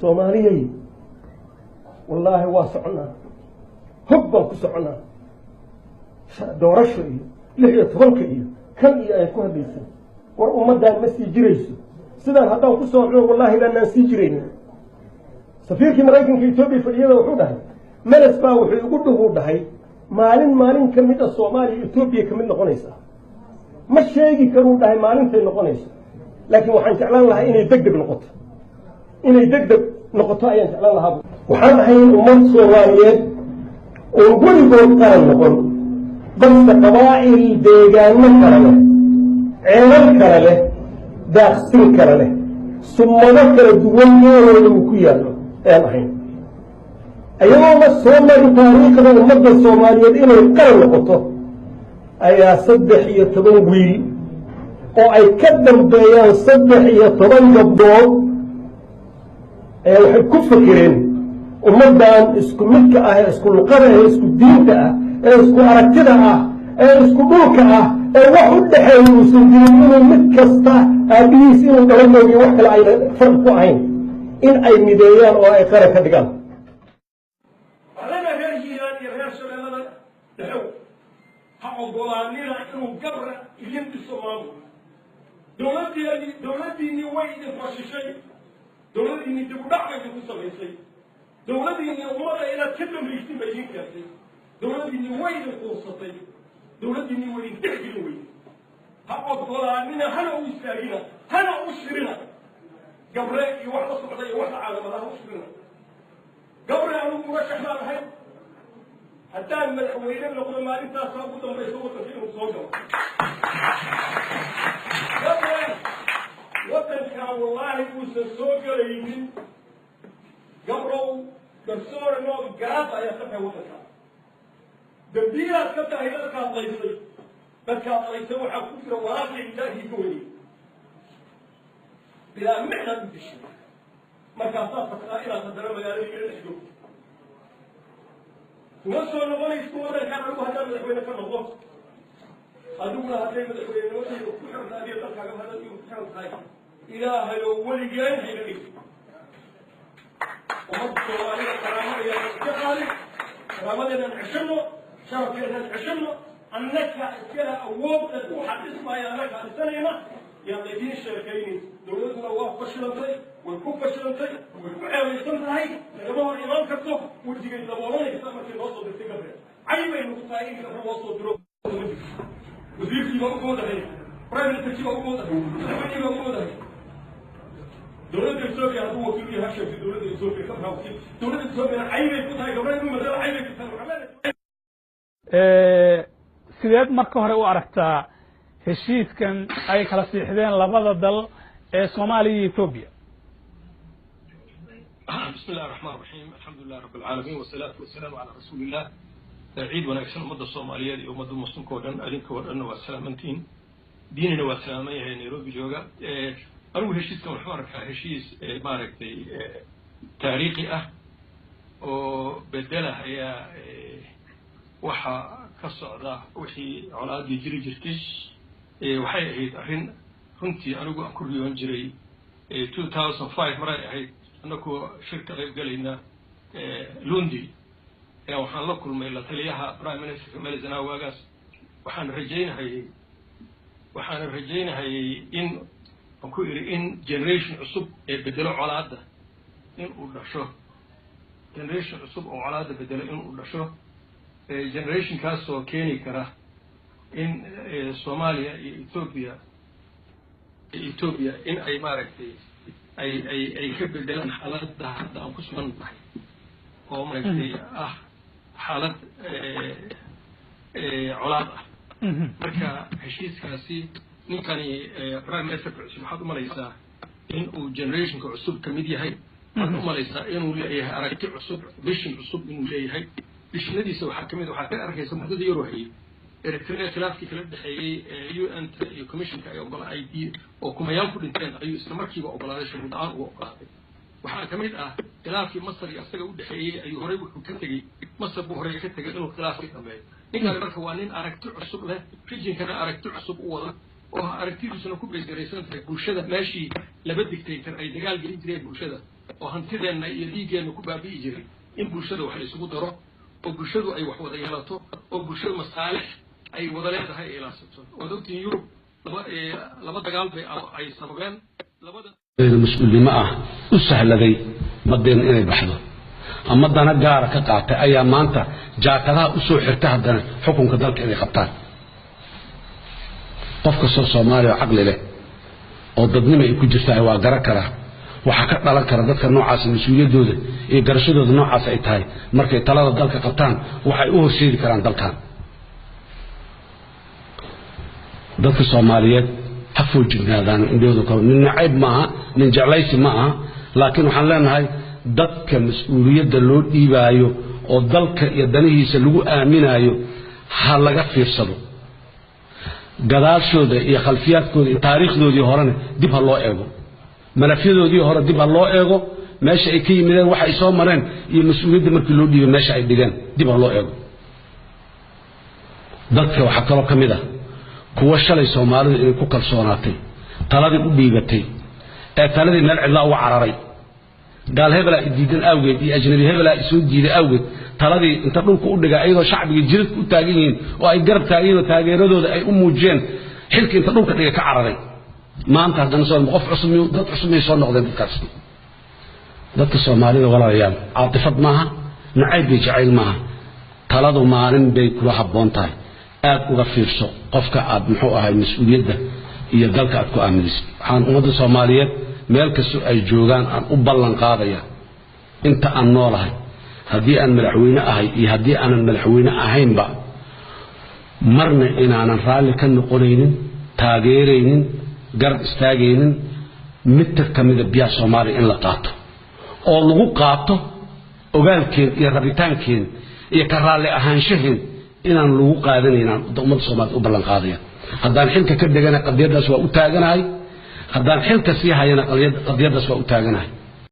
Soomaaliyeed wallahi waa soconaa hub baan ku soconaa doorasho iyo 16 iyo kan iyo ay ku hadlaysan war ummadaan ma sii jirayso sidaan haddaan ku soo curo wallahi baan sii jirayna safiirkii Mareykanka Itoobiya fadhiyada wuxuu dhahay malas baa wuxuu ugu dhugu dhahay maalin kamid ah Soomaaliya Itoobiya kamid noqonaysa ma sheegi karuu dhahay maalintay noqonayso laakiin waxaan jeclaan lahaa inay degdeg noqoto ayaan jeclaan lahaa waxaan ahay ummad Soomaaliyeed oo weligood qaran noqon balse qabaa'il deegaano kale leh ceelal kale leh daaqsin kale leh summado kala duwan meelooda uu ku yaallo aan ahayn ayagoo ma soo mari taariikhda ummadda Soomaaliyeed inay qaran noqoto ayaa 13 wiil oo ay ka dambeeyaan 13 gabdhood ee waxay ku fikireen ummadan isku midka ah isku luqada isku diinta ah isku aragtida ah isku dhulka ah wax u dhaxeeyo uusan jirin inuu mid kasta aabihiis inuu dhalanayo wax kale ay farq ku ahayn in ay mideeyaan oo ay qaran ka dhigaan ogolaanina inuu gabra idin dhiso maamul dowladdiinii way idin fashishay dowladdiinii dib u dhac bay idinku samaysay dowladdiinii ummada inaad ka dambaysin bay idin keentay dowladdiinii way idin quursatay dowladdiinii way idin dexgelin weyday ha ogolaanina hana u istaagina hana u shirina gabre iyo wax la socda iyo wax la caalamada ha u shirina gabre anugu uga shaxnaan ahayd haddaan madaxweyne noqdo maalintaasaa ugu dambaysa waddanka inuu soo galo waddankaa wallaahi uusan soo galaynin gabrow garsoore nool garaad ayaa ka tahay waddankaa dambiilaad ka tahay dadkaad laysay waxaa ku jira walaaqii ilaahii ka weyey bilaa micnaad u dishay markaasaad faqdaa inaad haddana magaaladii ila dhex joogto kuma soo noqonayso waddankaan anigu haddaan madaxweyne ka noqdo adiguna hadday madaxweynenimadayda ku xirta adiga dalkaaga hadad igu ku xiran tahay ilaahayoo weligeen hayga dhig ummadda Soomaalida karaamadeedaan iska qaadin karaamadeedaan ceshanno sharafkeedaan ceshanno annaka iskala awood ku xadismaya annaka dhisanayna yaan laydiin sheekaynin dowladduna waa fashilantay way ku fashilantay way ku ceebaysan tahay lagama hor imaan karto wejigay daboolanaysa markii loo soo dirtay gabre cay bay nagu tahay in gabre loo soo diro wasiirkiiba u moodahay prime ministerkiiba u moodahay madaxweynihiiba u moodahay dowladda Itoobiya hadduu wakiil yahay sheegtay dowladda Itoobiya ka raawtay dowladda Itoobiya cay bay ku tahay gabre inuu madal cay bay ku tahay sideed marka hore u aragtaa heshiiskan ay kala siixdeen labada dal ee Soomaaliya iyo Itoobiya بسم الله الرحمن الرحيم الحمد لله رب العالمين والصلاة والسلام على رسول الله عيد ونكسر مدة الصومالية ومدة المسلم كودن أدين كودن والسلامتين ديننا والسلامية نيروبي جوجا أنا هشيس كم حوار هشيس مارك تاريخي وبدله هي وحى كالصعدة وحي على جري جرتيش وحي هيد أهين كنتي أنا أقول كل يوم جري 2005 مرة هيد أنكو شركة غير قالينا لوندي يعني وحن لكل ما إلا تليها برايم مينستر ماليزيا واجس وحن رجينا هي إن أكو إن جنريشن عصب بدلوا على عادة إن ولا شو جنريشن عصب أو على عادة بدلوا إن ولا شو جنريشن كاسو كيني كره إن صوماليا إثيوبيا إن أي ماركتي أي كبر دلنا حالات ده أو كسران بحي أو ماركتي حالات علاقة مركا هشيس كاسي نكاني برايم مينستر عصب حد ماليسا إنه جنريشن كعصب كميديا هاي حد ماليسا إنه ليه أركتي عصب بيشن عصب إنه ليه هاي بيشن دي سو حكميد وحكي أركيس محدود يروحي إركتنا خلافك كلا دحيي يو أنت يو كوميشن كأي أقبل أي دي أو كما ينقل إنتين أيو استمركي وأقبل هذا الشيء مدعان وأقبل وحكميد خلافك مصر يأسجع ودحيي أيو هريب وكتجي مصر بهريب كتجي إنه خلافك أمي نقدر نقول وانين أركت عصب له فيجين كنا أركت عصب أولا وأركتي بسنا كوب إزريسان في بوشدة ماشي لبدك تيتر أي دجال جريد جريد بوشدة وهنتدنا يليجي أنه كبار بيجري إن بوشده وحلي سقو درو وبوشده أي وحوض يلاته وبوشده مصالح أي وضلات هاي إلى سبتون ودوتين يوروب لما تقال أي سببان المسؤول معه السهل لدي مدين إني بحضه أما دانا جارة كقاطع أيام ما أنت جاكلها أسوء حرتها دانا حكم كذلك إني قبطان قفك الصومالي وعقل له وضدني ما يكون جستاه وقرا كره وحكت على كره dadka noocaas mas'uuliyadooda ee garashadooda noocaas ay tahay markay talada dalka qabtaan waxay u horseedi karaan dalkan dadka Soomaaliyeed hafuu jignaadaan indhooda kale nin nacayb maaha nin jeclaysi maaha laakiin waxaan leenahay dadka mas'uuliyadda loo dhiibaayo oo dalka iyo danihiisa lagu aaminayo ha laga fiirsado gadaashooda iyo khalfiyaadkooda iyo taariikhdoodii horena dib ha loo eego malafyadoodii hore dib ha loo eego meesha ay ka yimideen waxa ay soo mareen iyo mas'uuliyadda markii loo dhiibay meesha ay dhigeen dib ha loo eego dadka waxa kale ka mid ah kuwa shalay Soomaalidu inay ku kalsoonaatay taladii u dhiibatay ee taladii meel cidla u cararay قال هبلا diidan awgeed iyo ajnabi hebela isoo diiday awgeed taladii inta dhulka u dhigay ayadoo shacbiga jirid u taagan yihiin oo ay garab taagan oo taageeradooda ay u muujiyeen xilka inta dhulka dhigay ka cararay maanta haddana soo qof cusub dad cusub ay soo noqdeen dadkaas dadka Soomaalida walaalayaal caatifad maaha nacayb jacayl maaha taladu maalin bay kula habboon tahay aad uga fiirso qofka aad muxuu ahay mas'uuliyadda iyo dalka aad ku aaminaysid waxaan ummadda Soomaaliyeed meel kasto ay joogaan aan u ballan qaadaya inta aan noolahay haddii aan madaxweyne ahay iyo haddii aanan madaxweyne ahaynba marna inaanan raalli ka noqonaynin taageeraynin garab istaagaynin mid ka mid ah biyaha Soomaaliya in la qaato oo lagu qaato ogaalkeen iyo rabitaankeen iyo ka raalli ahaanshaheen inaan lagu qaadanaynin ummadda Soomaaliya u ballan qaadaya haddaan xilka ka dhigana qadiyadaas waa u taaganahay haddaan xilka sii hayana qadiyadaas waa u taaganahay